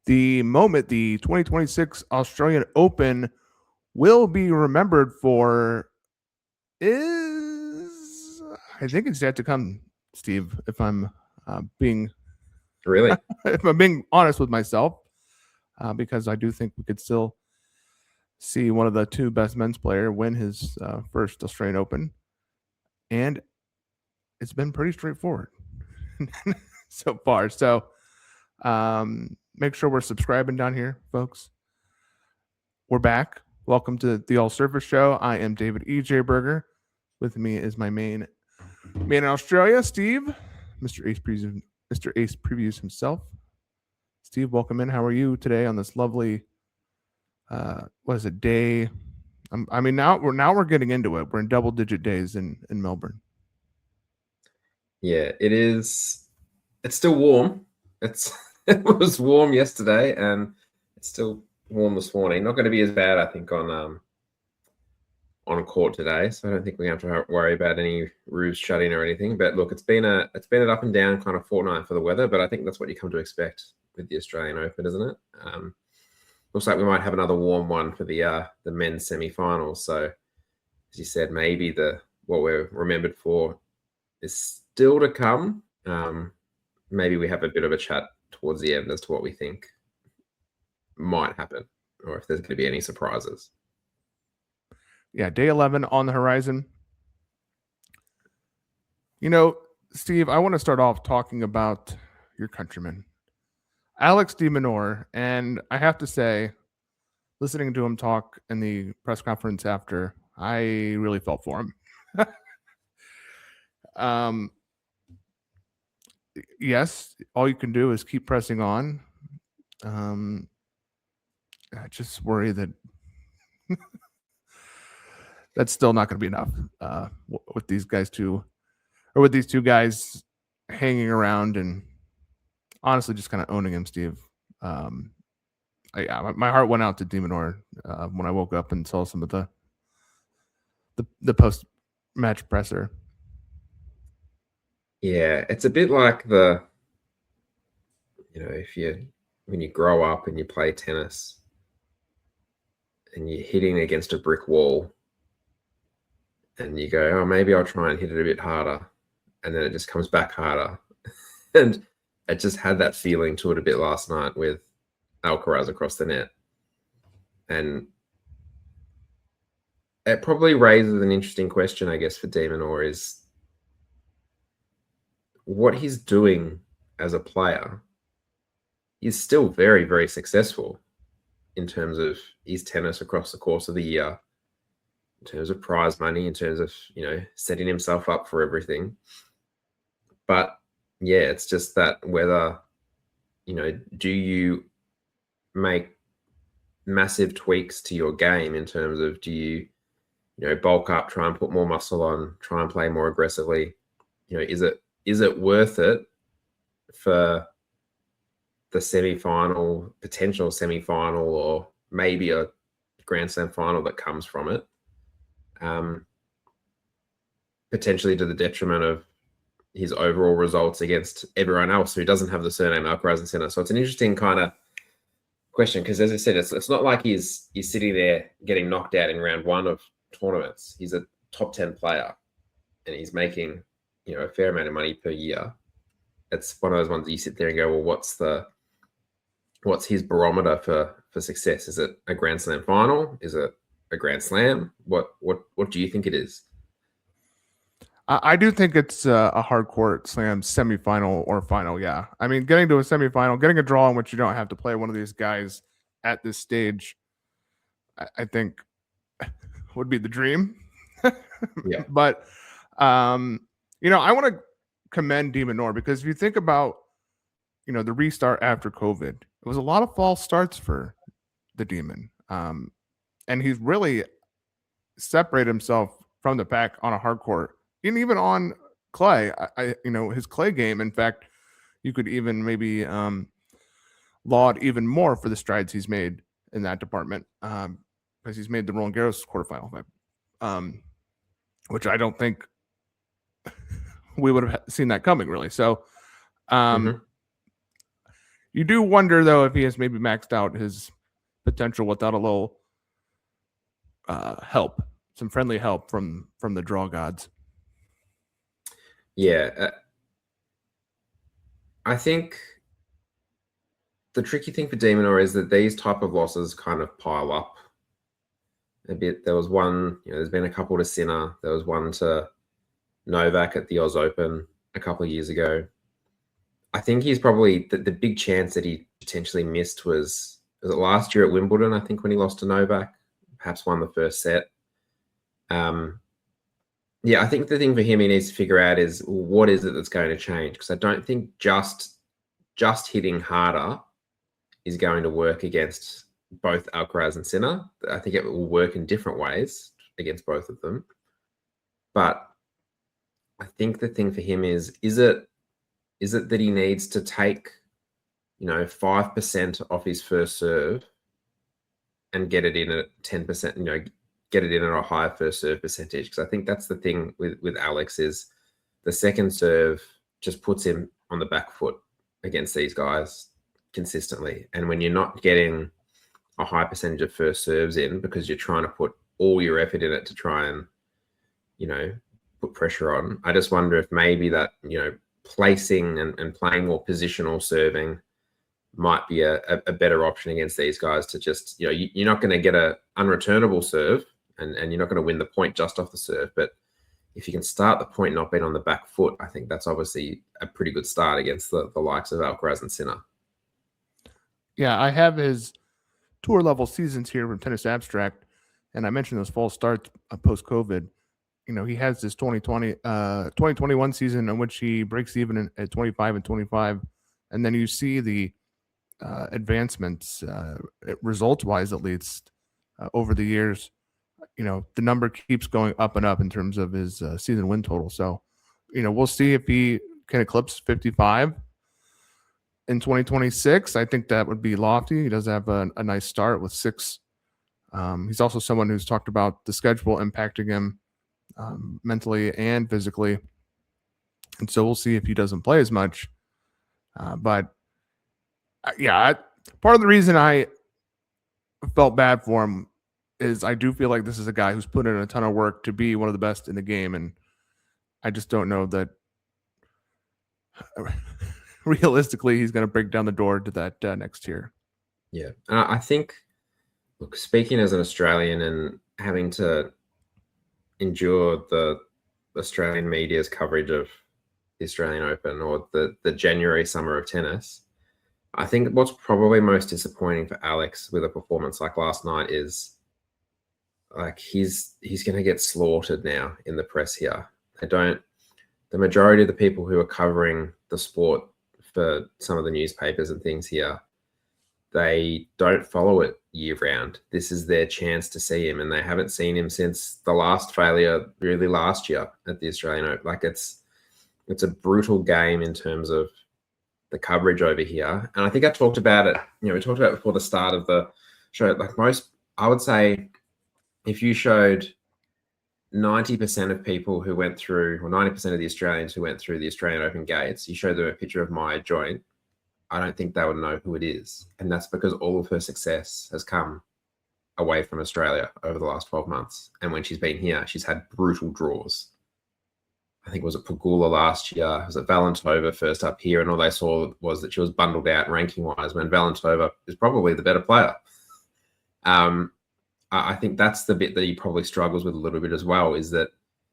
the moment the 2026 Australian Open will be remembered for is, I think it's yet to come, Steve, if I'm being Really? if I'm being honest with myself, because I do think we could still see one of the two best men's player win his first Australian Open, and it's been pretty straightforward so far. So make sure we're subscribing down here, folks. We're back. Welcome to the All Surface Show. I am David EJ Berger. With me is my man in Australia, Steve, Mr. Ace Previews himself. Steve, welcome in. How are you today on this lovely what is it, day? I mean, now we're getting into it. We're in double-digit days in Melbourne. Yeah, it is. It's still warm. It was warm yesterday, and it's still warm this morning. Not going to be as bad, I think, on court today. So I don't think we have to worry about any roofs shutting or anything. But look, it's been an up and down kind of fortnight for the weather. But I think that's what you come to expect with the Australian Open, isn't it? Looks like we might have another warm one for the men's semi-finals. So, as you said, maybe what we're remembered for is still to come. Maybe we have a bit of a chat towards the end as to what we think might happen, or if there's going to be any surprises. Yeah, day 11 on the horizon. You know, Steve, I want to start off talking about your countryman, Alex de Minaur, and I have to say, listening to him talk in the press conference after, I really felt for him. Yes, all you can do is keep pressing on. I just worry that that's still not going to be enough with these two guys hanging around and honestly just kind of owning him, Steve. My heart went out to de Minaur when I woke up and saw some of the post match presser. Yeah, it's a bit like when you grow up and you play tennis and you're hitting against a brick wall and you go, oh, maybe I'll try and hit it a bit harder. And then it just comes back harder. And I just had that feeling to it a bit last night with Alcaraz across the net. And it probably raises an interesting question, I guess, for de Minaur is what he's doing as a player is still very, very successful in terms of his tennis across the course of the year, in terms of prize money, in terms of, setting himself up for everything. But yeah, it's just that whether, do you make massive tweaks to your game in terms of do you bulk up, try and put more muscle on, try and play more aggressively? Is it worth it for the potential semi-final, or maybe a Grand Slam final that comes from it, potentially to the detriment of his overall results against everyone else who doesn't have the surname Alcaraz and Senna? So it's an interesting kind of question, because as I said, it's not like he's sitting there getting knocked out in round one of tournaments. He's a top 10 player and he's making a fair amount of money per year. It's one of those ones that you sit there and go, well, what's his barometer for success? Is it a Grand Slam final? Is it a Grand Slam? What do you think it is? I do think it's a hardcore slam semifinal or final. Yeah. I mean, getting to a semifinal, getting a draw in which you don't have to play one of these guys at this stage, I think would be the dream. Yeah. But, I want to commend de Minaur, because if you think about, the restart after COVID, it was a lot of false starts for the Demon. And he's really separated himself from the pack on a hard court. And even on clay, his clay game, in fact, you could even maybe laud even more for the strides he's made in that department, because he's made the Roland Garros quarterfinal, which I don't think we would have seen that coming, really. So, You do wonder though if he has maybe maxed out his potential without a little help, some friendly help from the draw gods. Yeah, I think the tricky thing for de Minaur is that these type of losses kind of pile up a bit. There was one, there's been a couple to Sinner. There was one to Novak at the Oz Open a couple of years ago. I think he's probably the big chance that he potentially missed was it last year at Wimbledon, I think, when he lost to Novak, perhaps won the first set. Yeah, I think the thing for him he needs to figure out is what is it that's going to change? Because I don't think just hitting harder is going to work against both Alcaraz and Sinner. I think it will work in different ways against both of them. But I think the thing for him is it that he needs to take, 5% off his first serve and get it in at 10%, get it in at a higher first serve percentage? Because I think that's the thing with Alex is the second serve just puts him on the back foot against these guys consistently. And when you're not getting a high percentage of first serves in because you're trying to put all your effort in it to try and, put pressure on, I just wonder if maybe that, placing and playing more positional serving might be a better option against these guys to just, you're not going to get a unreturnable serve and you're not going to win the point just off the serve. But if you can start the point not being on the back foot, I think that's obviously a pretty good start against the likes of Alcaraz and Sinner. Yeah, I have his tour level seasons here from Tennis Abstract, and I mentioned those false starts post COVID. He has this 2021 season in which he breaks even at 25 and 25, and then you see the advancements results wise at least over the years. The number keeps going up and up in terms of his season win total. So, we'll see if he can eclipse 55 in 2026. I think that would be lofty. He does have a nice start with 6. He's also someone who's talked about the schedule impacting him mentally and physically. And so we'll see if he doesn't play as much. But part of the reason I felt bad for him is I do feel like this is a guy who's put in a ton of work to be one of the best in the game. And I just don't know that realistically he's going to break down the door to that next year. Yeah. I think, look, speaking as an Australian and having to endure the Australian media's coverage of the Australian Open or the January summer of tennis, I think what's probably most disappointing for Alex with a performance like last night is like he's going to get slaughtered now in the press here. The majority of the people who are covering the sport for some of the newspapers and things here, they don't follow it year round. This is their chance to see him, and they haven't seen him since the last failure really last year at the Australian Open. Like it's a brutal game in terms of the coverage over here. And I think I talked about it, we talked about it before the start of the show. Like I would say if you showed 90% of people who went through, or 90% of the Australians who went through the Australian Open gates, you showed them a picture of Maya Joint, I don't think they would know who it is. And that's because all of her success has come away from Australia over the last 12 months. And when she's been here, she's had brutal draws. I think it was at Pegula last year. It was at Valentova first up here, and all they saw was that she was bundled out ranking-wise when Valentova is probably the better player. I think that's the bit that he probably struggles with a little bit as well, is that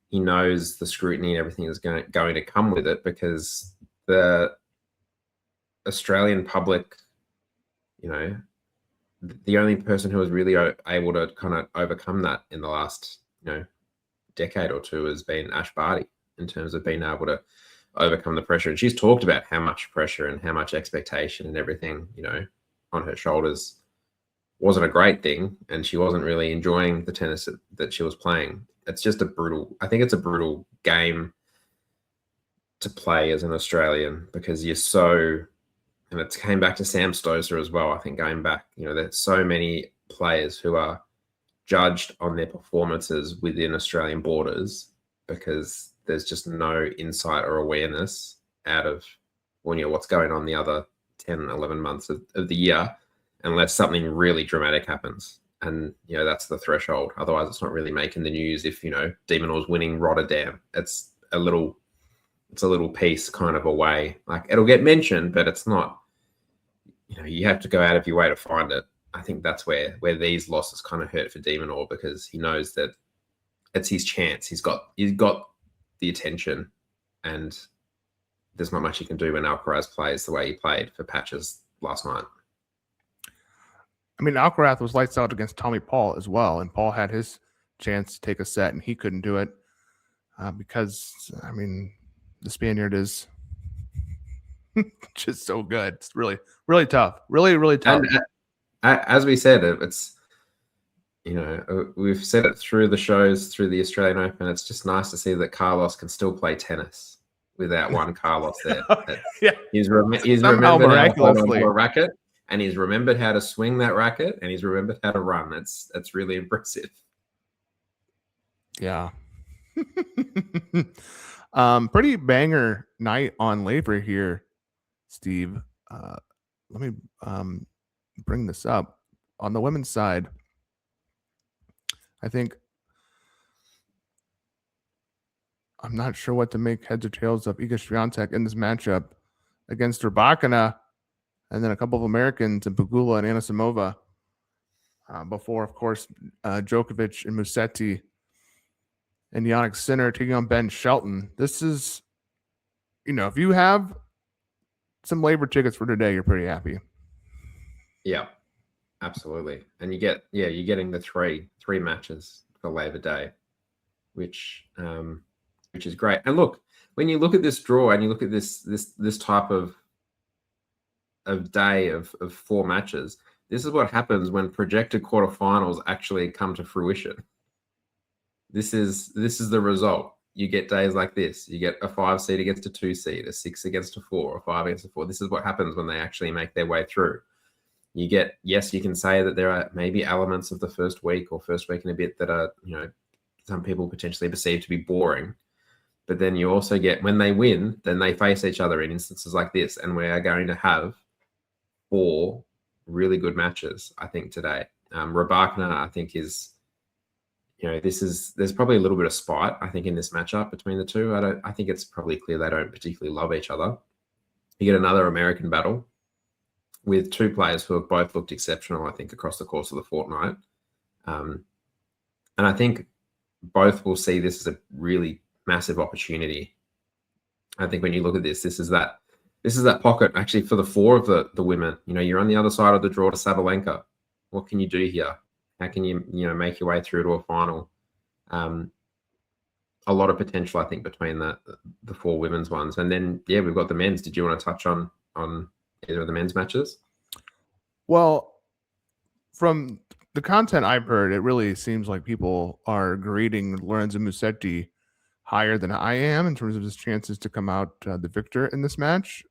he knows the scrutiny and everything is going to come with it, because the Australian public, the only person who was really able to kind of overcome that in the last, decade or two has been Ash Barty in terms of being able to overcome the pressure. And she's talked about how much pressure and how much expectation and everything, on her shoulders wasn't a great thing. And she wasn't really enjoying the tennis that she was playing. It's just I think it's a brutal game to play as an Australian, because you're so, and it came back to Sam Stosur as well, I think, going back, there's so many players who are judged on their performances within Australian borders because there's just no insight or awareness out of, what's going on in the other 10, 11 months of the year, unless something really dramatic happens. And, that's the threshold. Otherwise, it's not really making the news if, de Minaur's winning Rotterdam. It's a little piece kind of away. Like, it'll get mentioned, but it's not, you have to go out of your way to find it. I think that's where these losses kind of hurt for de Minaur, because he knows that it's his chance. He's got the attention, and there's not much he can do when Alcaraz plays the way he played for patches last night. I mean, Alcaraz was lights out against Tommy Paul as well, and Paul had his chance to take a set, and he couldn't do it because, I mean, the Spaniard is just so good. It's really, really tough. Really, really tough. And as we said, it's, we've said it through the shows, through the Australian Open. It's just nice to see that Carlos can still play tennis without one Carlos there. Yeah. He's remembered how to hold onto a racket, and he's remembered how to swing that racket, and he's remembered how to run. That's really impressive. Yeah. Pretty banger night on Laver here, Steve. Let me bring this up. On the women's side, I think I'm not sure what to make heads or tails of Iga Swiatek in this matchup against Rybakina, and then a couple of Americans in Pegula and Anisimova. Before, of course, Djokovic and Musetti and Jannik Sinner taking on Ben Shelton. This is, if you have some Laver tickets for today, you're pretty happy. Yeah, absolutely. And you're getting the three matches for Labor Day, which is great. And look, when you look at this draw and you look at this type of day of 4 matches, this is what happens when projected quarterfinals actually come to fruition. This is the result. You get days like this. You get a 5 seed against a 2 seed, a 6 against a 4, a 5 against a 4. This is what happens when they actually make their way through. You get, yes, you can say that there are maybe elements of the first week and a bit that are, some people potentially perceive to be boring. But then you also get, when they win, then they face each other in instances like this. And we are going to have 4 really good matches, I think, today. Rybakina, I think, is, there's probably a little bit of spite, I think, in this matchup between the two. I think it's probably clear they don't particularly love each other. You get another American battle with 2 players who have both looked exceptional, I think, across the course of the fortnight. And I think both will see this as a really massive opportunity. I think when you look at this is that pocket actually for the 4 of the women. You're on the other side of the draw to Sabalenka. What can you do here? How can you make your way through to a final? A lot of potential, I think, between the 4 women's ones. And then, we've got the men's. Did you want to touch on either of the men's matches? Well, from the content I've heard, it really seems like people are grading Lorenzo Musetti higher than I am in terms of his chances to come out the victor in this match.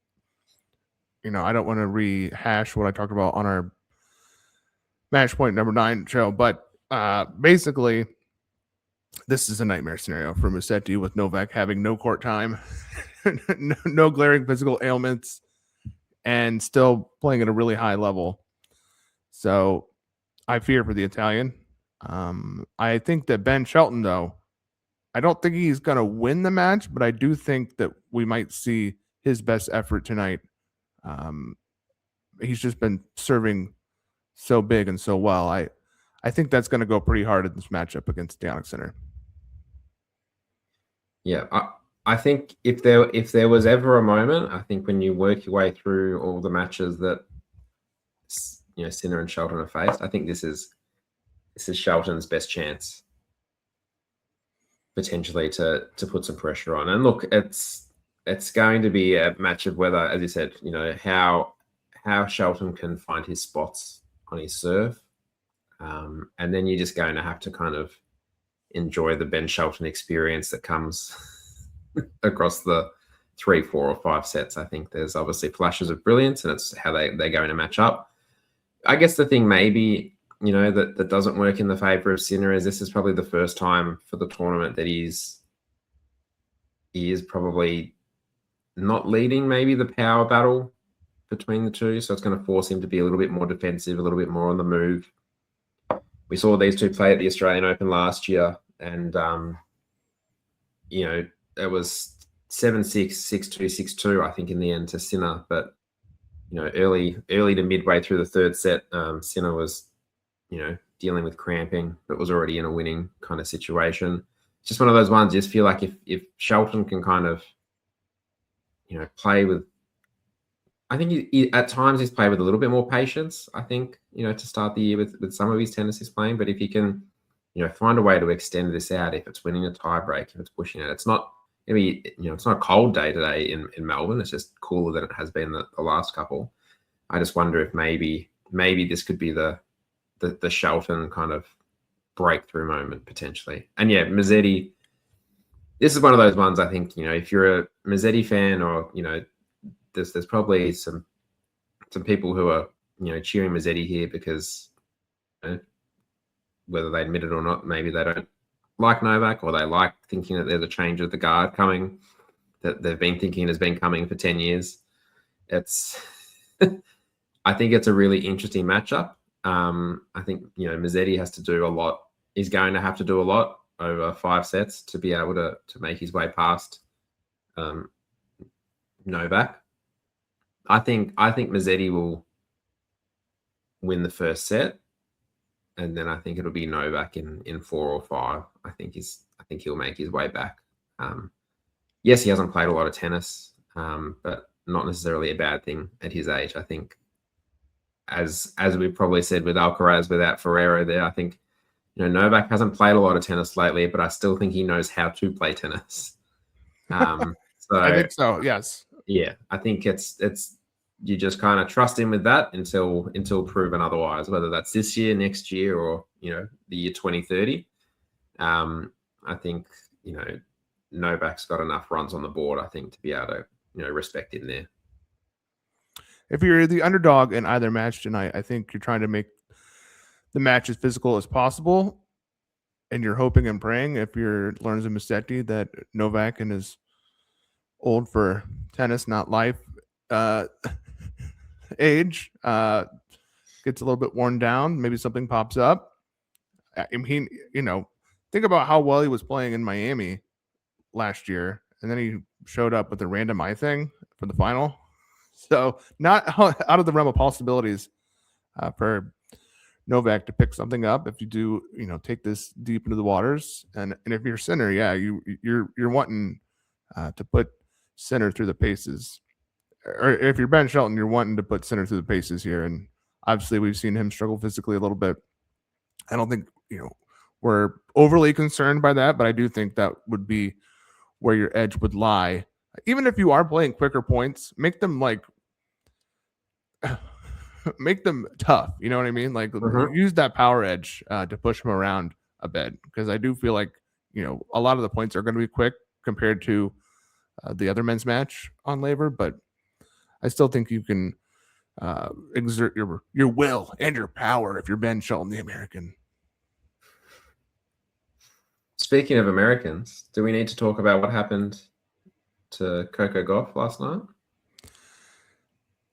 I don't want to rehash what I talked about on our match point number 9 show, but basically, this is a nightmare scenario for Musetti with Novak having no court time, no glaring physical ailments, and still playing at a really high level. So I fear for the Italian. I think that Ben Shelton, though, I don't think he's going to win the match, but I do think that we might see his best effort tonight. He's just been serving so big and so well. I think that's going to go pretty hard in this matchup against Jannik Sinner. Yeah, I think if there was ever a moment, I think when you work your way through all the matches that Sinner and Shelton have faced, I think this is Shelton's best chance potentially to put some pressure on. And look, it's going to be a match of whether, as you said, how Shelton can find his spots on his serve, and then you're just going to have to kind of enjoy the Ben Shelton experience that comes across the 3, 4, or 5 sets. I think there's obviously flashes of brilliance, and it's how they're going to match up. I guess the thing maybe, that doesn't work in the favor of Sinner is this is probably the first time for the tournament that he is probably not leading maybe the power battle between the two, so it's going to force him to be a little bit more defensive, a little bit more on the move. We saw these two play at the Australian Open last year, and it was 7-6, 6-2, 6-2, I think, in the end to Sinner. But early to midway through the third set, Sinner was dealing with cramping, but was already in a winning kind of situation. Just one of those ones. You just feel like if Shelton can kind of play with, I think he at times he's played with a little bit more patience, I think, to start the year with some of his tennis he's playing. But if he can, find a way to extend this out, if it's winning a tiebreak, if it's pushing it, it's not going to be, it's not a cold day today in Melbourne. It's just cooler than it has been the last couple. I just wonder if maybe this could be the Shelton kind of breakthrough moment potentially. And yeah, Musetti, this is one of those ones, I think, if you're a Musetti fan, or, there's probably some people who are, cheering Musetti here because whether they admit it or not, maybe they don't like Novak, or they like thinking that there's a change of the guard coming, that they've been thinking has been coming for 10 years. It's, I think it's a really interesting matchup. I think, Musetti has to do a lot. He's going to have to do a lot over 5 sets to be able to make his way past Novak. I think Musetti will win the first set, and then I think it'll be Novak in 4 or 5. I think he'll make his way back. Yes, he hasn't played a lot of tennis, but not necessarily a bad thing at his age. I think, as we probably said with Alcaraz without Ferrero there, I think Novak hasn't played a lot of tennis lately, but I still think he knows how to play tennis. So I think so. Yes. Yeah, I think it's you just kind of trust him with that until proven otherwise, whether that's this year, next year, or the year 2030. I think Novak's got enough runs on the board, I think, to be able to respect him there. If you're the underdog in either match tonight, I think you're trying to make the match as physical as possible, and you're hoping and praying, if you're Lorenzo Musetti, that Novak and his old for tennis, not life, age gets a little bit worn down. Maybe something pops up. I mean, think about how well he was playing in Miami last year, and then he showed up with a random eye thing for the final. So not out of the realm of possibilities for Novak to pick something up if you do, take this deep into the waters. And if you're Sinner, yeah, you're wanting to put Sinner through the paces. Or if you're Ben Shelton, you're wanting to put Sinner through the paces here. And obviously we've seen him struggle physically a little bit. I don't think, we're overly concerned by that, but I do think that would be where your edge would lie. Even if you are playing quicker points, make them make them tough. You know what I mean? Like, use that power edge to push him around a bit, because I do feel like, a lot of the points are going to be quick compared to the other men's match on Laver, but I still think you can exert your will and your power if you're Ben Shelton, the American. Speaking of Americans, do we need to talk about what happened to Coco Gauff last night?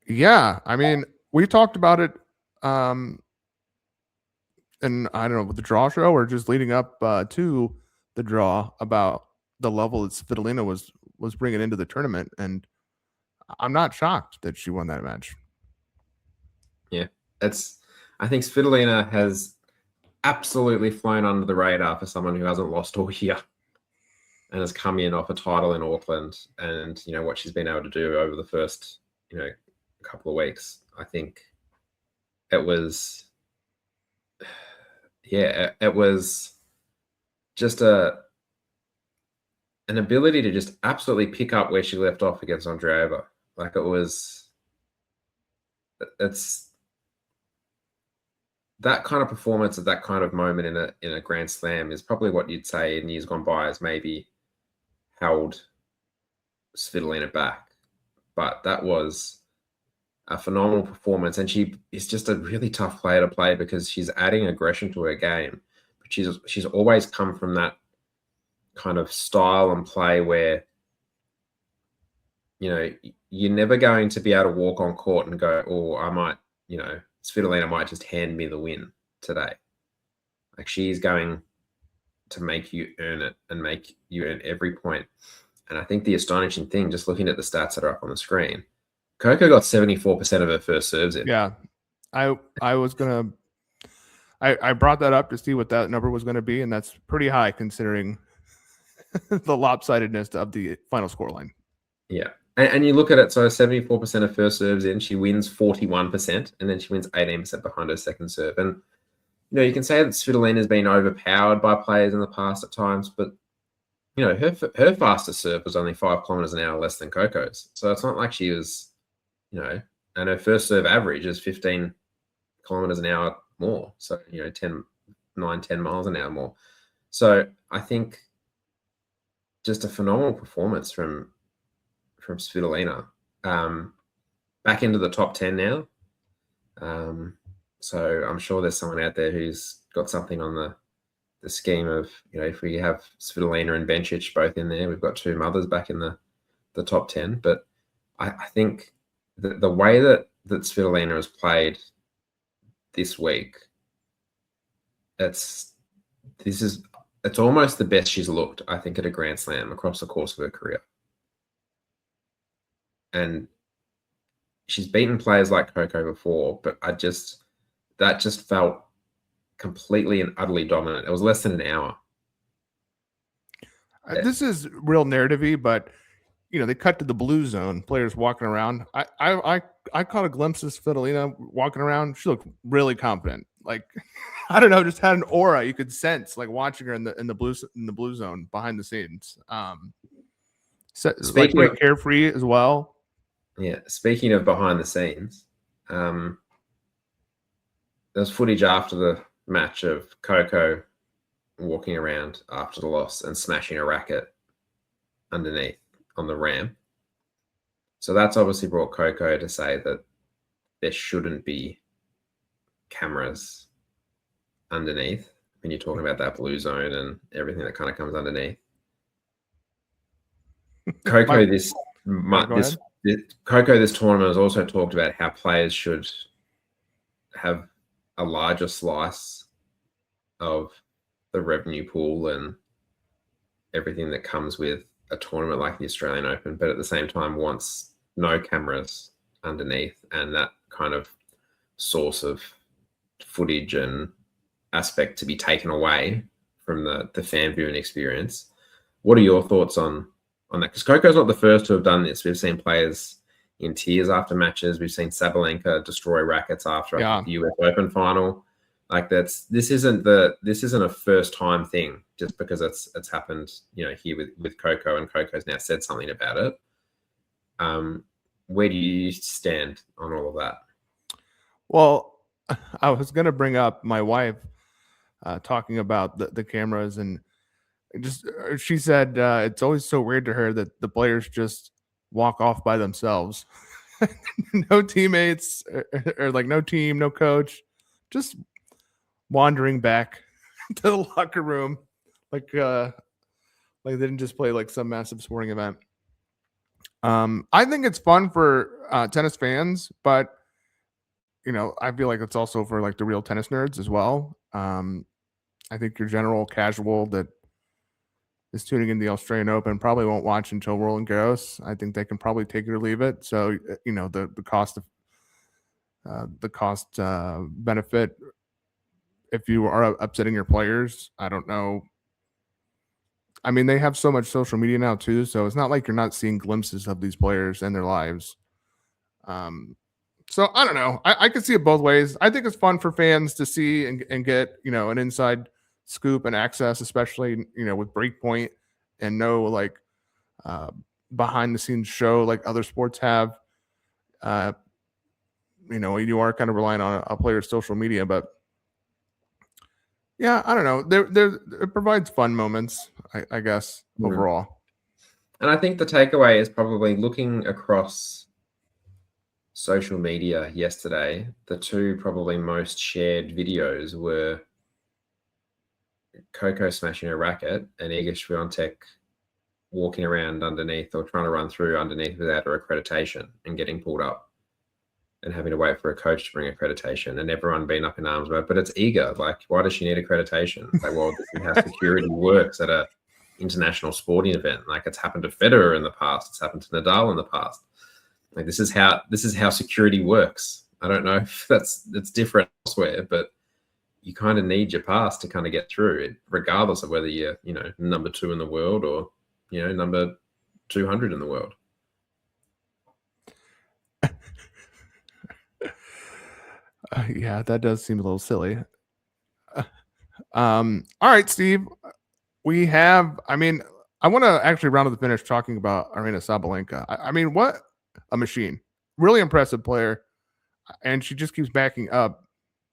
Yeah, I mean, we talked about it, and I don't know, with the draw show or just leading up to the draw, about the level that Svitolina was bringing into the tournament, and I'm not shocked that she won that match. Yeah, I think Svitolina has absolutely flown under the radar for someone who hasn't lost all year and has come in off a title in Auckland, and what she's been able to do over the first couple of weeks. I think it was just an ability to just absolutely pick up where she left off against Andreeva. Like, it's that kind of performance at that kind of moment in a Grand Slam is probably what you'd say in years gone by has maybe held Svitolina back. But that was a phenomenal performance, and she is just a really tough player to play because she's adding aggression to her game. But she's always come from that kind of style and play where you're never going to be able to walk on court and go, oh, I might, Svitolina might just hand me the win today. Like, she's going to make you earn it and make you earn every point. And I think the astonishing thing, just looking at the stats that are up on the screen, Coco got 74% of her first serves in. Yeah. I brought that up to see what that number was going to be, and that's pretty high considering the lopsidedness of the final scoreline. Yeah. And you look at it, so 74% of first serves in, she wins 41%, and then she wins 18% behind her second serve. And, you can say that Svitolina has been overpowered by players in the past at times, but, her fastest serve was only 5 kilometers an hour less than Coco's. So it's not like she was, and her first serve average is 15 kilometers an hour more. So, 10 miles an hour more. So I think just a phenomenal performance from Svitolina. Back into the top 10 now. So I'm sure there's someone out there who's got something on the scheme of, if we have Svitolina and Bencic both in there, we've got two mothers back in the top 10. But I think the way that Svitolina has played this week, it's almost the best she's looked, I think, at a Grand Slam across the course of her career. And she's beaten players like Coco before, but that just felt completely and utterly dominant. It was less than an hour. This is real narrative-y, but they cut to the blue zone, players walking around. I caught a glimpse of Svitolina walking around. She looked really confident. Like, I don't know, just had an aura you could sense, like watching her in the blue zone behind the scenes. So, like, pretty carefree as well. Yeah. Speaking of behind the scenes, there's footage after the match of Coco walking around after the loss and smashing a racket underneath on the ramp. So that's obviously brought Coco to say that there shouldn't be cameras underneath when you're talking about that blue zone and everything that kind of comes underneath. Coco this tournament has also talked about how players should have a larger slice of the revenue pool and everything that comes with a tournament like the Australian Open, but at the same time wants no cameras underneath and that kind of source of footage and aspect to be taken away from the fan viewing experience. What are your thoughts on that? Because Coco's not the first to have done this. We've seen players in tears after matches. We've seen Sabalenka destroy rackets after the US Open final. Like, this isn't a first time thing just because it's happened, here with Coco, and Coco's now said something about it. Where do you stand on all of that? Well, I was going to bring up my wife talking about the cameras, and she said it's always so weird to her that the players just walk off by themselves. No teammates or like no team, no coach, just wandering back to the locker room like they didn't just play like some massive sporting event. I think it's fun for tennis fans, but I feel like it's also for like the real tennis nerds as well. I think your general casual that is tuning in the Australian Open probably won't watch until Roland Garros. I think they can probably take it or leave it. So the cost benefit, if you are upsetting your players, I don't know. I mean, they have so much social media now too, so it's not like you're not seeing glimpses of these players and their lives. So I don't know. I could see it both ways. I think it's fun for fans to see and get an inside scoop and access, especially with Breakpoint and no like behind the scenes show like other sports have. You are kind of relying on a player's social media, but yeah, I don't know. It provides fun moments, I guess, overall. And I think the takeaway is probably looking across social media yesterday, the two probably most shared videos were Coco smashing a racket and Iga Swiatek walking around underneath or trying to run through underneath without her accreditation and getting pulled up and having to wait for a coach to bring accreditation and everyone being up in arms about, but it's eager. Like, why does she need accreditation? Like, well, this is how security works at a international sporting event. Like, it's happened to Federer in the past. It's happened to Nadal in the past. Like, this is how security works. I don't know if that's different elsewhere, but you kind of need your pass to kind of get through it, regardless of whether you're, number 2 in the world or, number 200 in the world. Yeah, that does seem a little silly. All right, Steve. We have, I want to actually round to the finish talking about Aryna Sabalenka. I mean, what a machine. Really impressive player. And she just keeps backing up,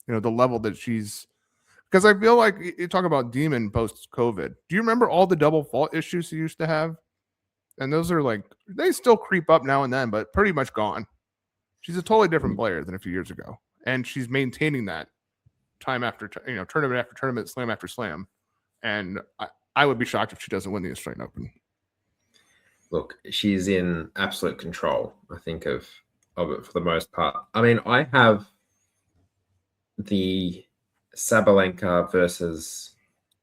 the level that she's, because I feel like you talk about demon post-COVID. Do you remember all the double fault issues she used to have? And those are like, they still creep up now and then, but pretty much gone. She's a totally different player than a few years ago. And she's maintaining that time after, tournament after tournament, slam after slam. And I would be shocked if she doesn't win the Australian Open. Look, she's in absolute control, I think, of it for the most part. I mean, I have the Sabalenka versus,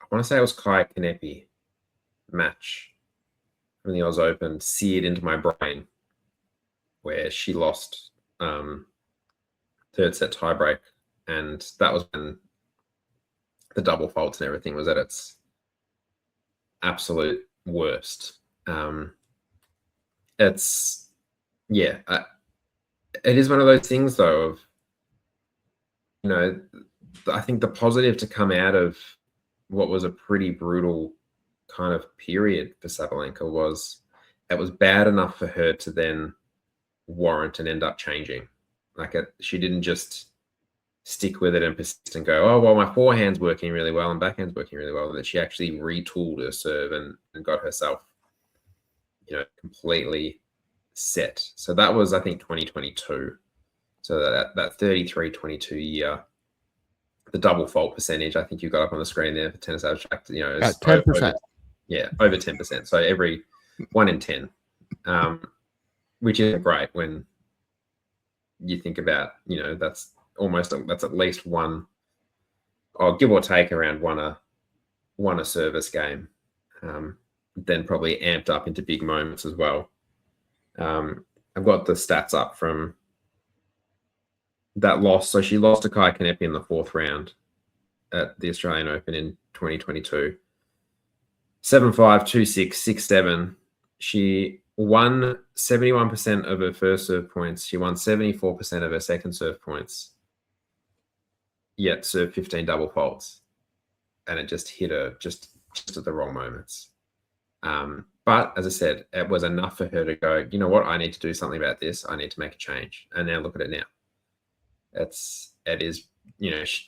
I want to say it was Kai Kanepi match from the Oz Open seared into my brain, where she lost third set tiebreak, and that was when the double faults and everything was at its absolute worst. It is one of those things, though, of, I think the positive to come out of what was a pretty brutal kind of period for Sabalenka was it was bad enough for her to then warrant and end up changing. Like, she didn't just stick with it and persist and go, oh, well, my forehand's working really well and backhand's working really well, that she actually retooled her serve and got herself, completely set. So that was, I think, 2022. So that 33-22 year, the double fault percentage, I think you got up on the screen there for tennis abstract, at 10%. Over 10%. So every 1 in 10, which is great when you think about, that's at least one, or give or take around one a service game, then probably amped up into big moments as well. I've got the stats up from that loss. So she lost to Kai Kanepi in the 4th round at the Australian Open in 2022. 7-5, 2-6, 6-7. She won 71% of her first serve points. She won 74% of her second serve points, yet served 15 double faults. And it just hit her just at the wrong moments. But as I said, it was enough for her to go, you know what, I need to do something about this. I need to make a change. And now look at it now. It is,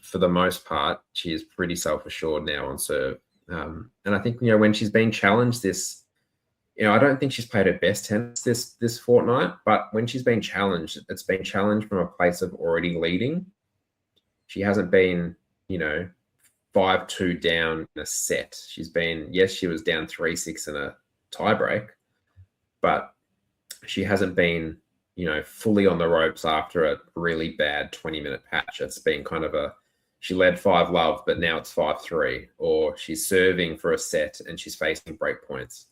for the most part, she is pretty self-assured now on serve. And I think, when she's been challenged this, I don't think she's played her best tennis this fortnight, but when she's been challenged, it's been challenged from a place of already leading. She hasn't been, 5-2 down in a set. She's been, yes, she was down 3-6 in a tiebreak, but she hasn't been, fully on the ropes after a really bad 20-minute patch. It's been kind of she led 5-love, but now it's 5-3, or she's serving for a set and she's facing break points.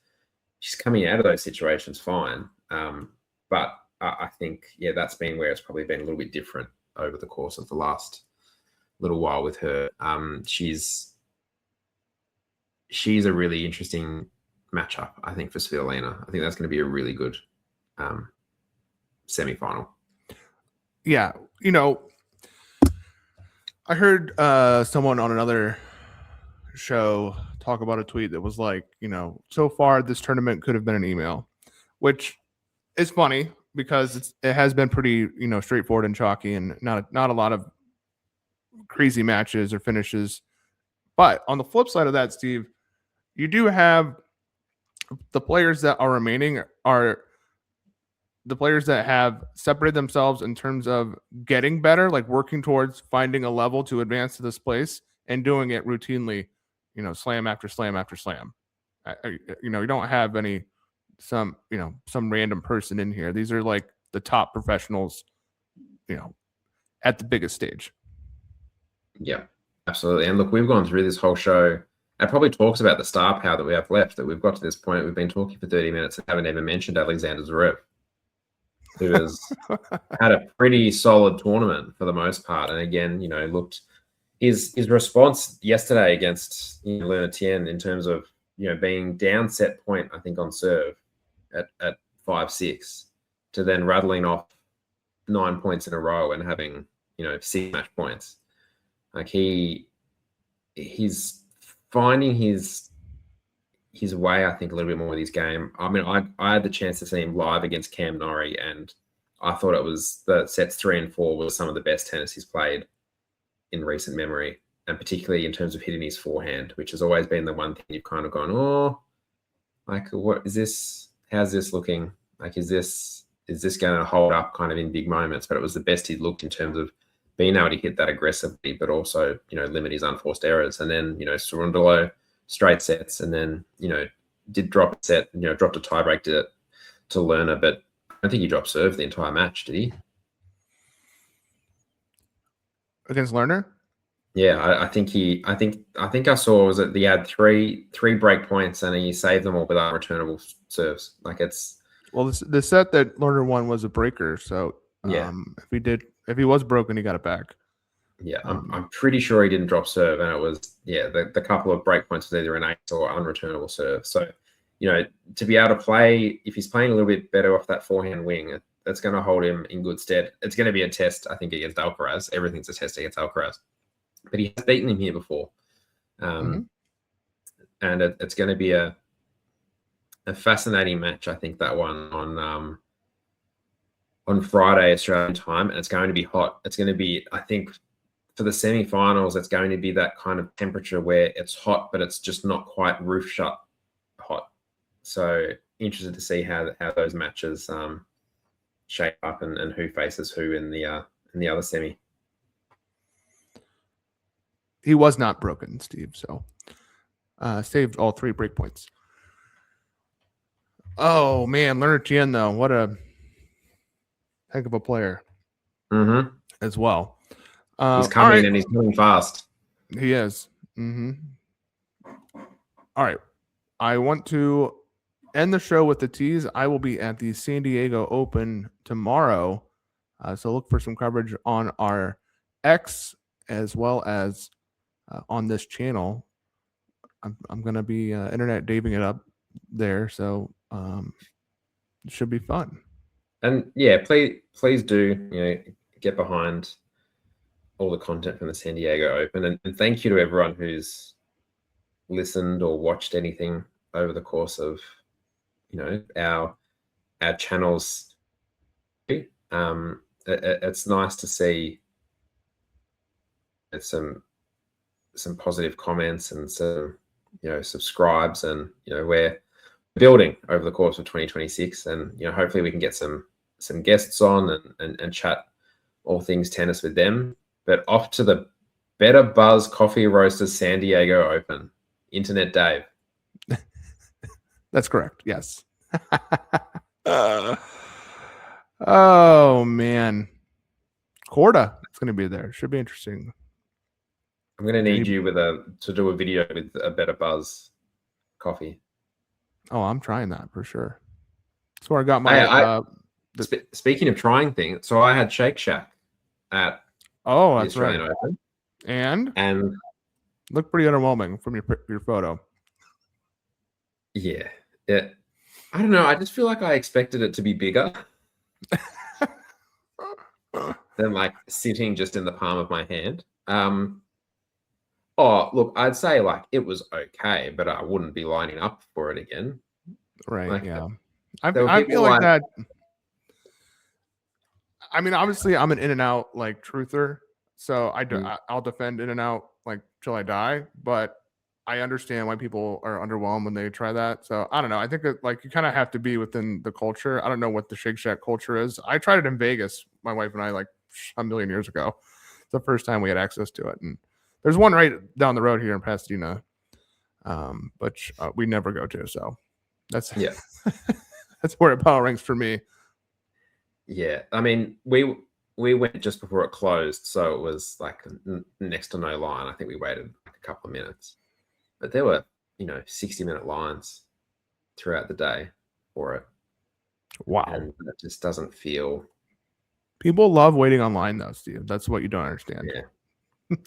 She's coming out of those situations fine. But I think, that's been where it's probably been a little bit different over the course of the last little while with her. She's a really interesting matchup, I think, for Svitolina. I think that's going to be a really good semi-final. Yeah. I heard someone on another show talk about a tweet that was like, so far this tournament could have been an email, which is funny because it has been pretty, straightforward and chalky and not a lot of crazy matches or finishes. But on the flip side of that, Steve, you do have the players that are remaining are the players that have separated themselves in terms of getting better, like working towards finding a level to advance to this place and doing it routinely, slam after slam after slam. You don't have some random person in here. These are like the top professionals, at the biggest stage. Yeah, absolutely. And look, we've gone through this whole show. It probably talks about the star power that we have left, that we've got to this point. We've been talking for 30 minutes and haven't even mentioned Alexander Zverev, who has had a pretty solid tournament for the most part. And again, looked his response yesterday against Luna Tien in terms of being down set point, I think, on serve at 5-6 to then rattling off 9 points in a row and having 6 match points. Like he's finding his way, I think, a little bit more with his game. I mean, I had the chance to see him live against Cam Norrie, and I thought it was the sets 3 and 4 was some of the best tennis he's played in recent memory, and particularly in terms of hitting his forehand, which has always been the one thing you've kind of gone, oh, like, what is this? How's this looking? Like, is this going to hold up kind of in big moments? But it was the best he'd looked in terms of being able to hit that aggressively, but also, limit his unforced errors. And then, Cerundolo, straight sets, and then, did drop a set, dropped a tiebreak to Lerner, but I don't think he dropped serve the entire match, did he? Against Lerner? Yeah, I think I saw was that he had three break points and he saved them all with unreturnable serves. Like it's the set that Lerner won was a breaker, so yeah. If he was broken, he got it back. Yeah, I'm pretty sure he didn't drop serve, and it was the couple of break points was either an ace or unreturnable serve. So to be able to play, if he's playing a little bit better off that forehand wing, that's going to hold him in good stead. It's going to be a test, I think, against Alcaraz. Everything's a test against Alcaraz, but he has beaten him here before, and it's going to be a fascinating match. I think that one on Friday Australian time, and it's going to be hot. It's going to be, I think, for the semi-finals, it's going to be that kind of temperature where it's hot, but it's just not quite roof shut hot. So interested to see how those matches shape up and who faces who in the other semi. He was not broken, Steve, so saved all 3 break points. Oh man, Lerner Tien though, what a heck of a player as well. He's coming and he's coming fast. He is. All right. I want to end the show with the tease. I will be at the San Diego Open tomorrow. So look for some coverage on our X as well as on this channel. I'm going to be internet daving it up there. So it should be fun. And yeah, please do get behind all the content from the San Diego Open, and thank you to everyone who's listened or watched anything over the course of our channels. It's nice to see some positive comments and some subscribes, and we're building over the course of 2026, and hopefully we can get some guests on and chat all things tennis with them. But off to the Better Buzz Coffee Roasters San Diego Open. Internet Dave. That's correct. Yes. Oh man, Corda is going to be there. Should be interesting. I'm going to need you to do a video with a Better Buzz coffee. Oh, I'm trying that for sure. That's where I got my. Speaking of trying things, so I had Shake Shack at the Australian Open, and looked pretty underwhelming from your photo. Yeah. I don't know. I just feel like I expected it to be bigger than like sitting just in the palm of my hand. Oh, look, I'd say like it was okay, but I wouldn't be lining up for it again. Right. Like, yeah. I feel like that. I mean, obviously, I'm an in and out like truther, so I'll defend in and out like till I die. But I understand why people are underwhelmed when they try that. So I don't know. I think that like you kind of have to be within the culture. I don't know what the Shake Shack culture is. I tried it in Vegas, my wife and I, like a million years ago. It's the first time we had access to it, and there's one right down the road here in Pasadena. which we never go to. So that's Yeah. that's where it power ranks for me. Yeah, I mean, we went just before it closed, so it was like next to no line. I think we waited like a couple of minutes, but there were 60-minute lines throughout the day for it. Wow. And it just doesn't feel. People love waiting online though, Steve. That's what you don't understand. Yeah.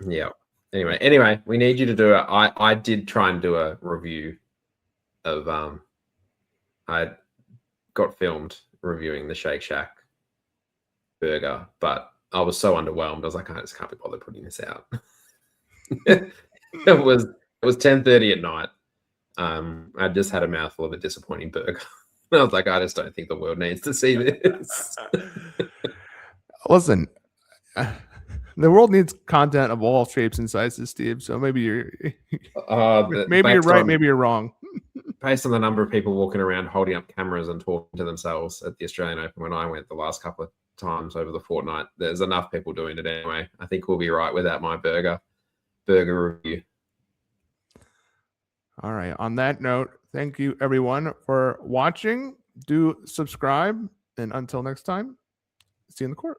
Yeah. Anyway, we need you to do it. I did try and do a review of I got filmed reviewing the Shake Shack burger, but I was so underwhelmed. I was like, I just can't be bothered putting this out. it was 10:30 at night. I just had a mouthful of a disappointing burger. I was like, I just don't think the world needs to see this. Listen, the world needs content of all shapes and sizes, Steve. So maybe you're maybe you're right, maybe you're wrong. Based on the number of people walking around holding up cameras and talking to themselves at the Australian Open when I went the last couple of times over the fortnight, there's enough people doing it anyway. I think we'll be right without my burger review. All right. On that note, thank you everyone for watching. Do subscribe, and until next time, see you in the court.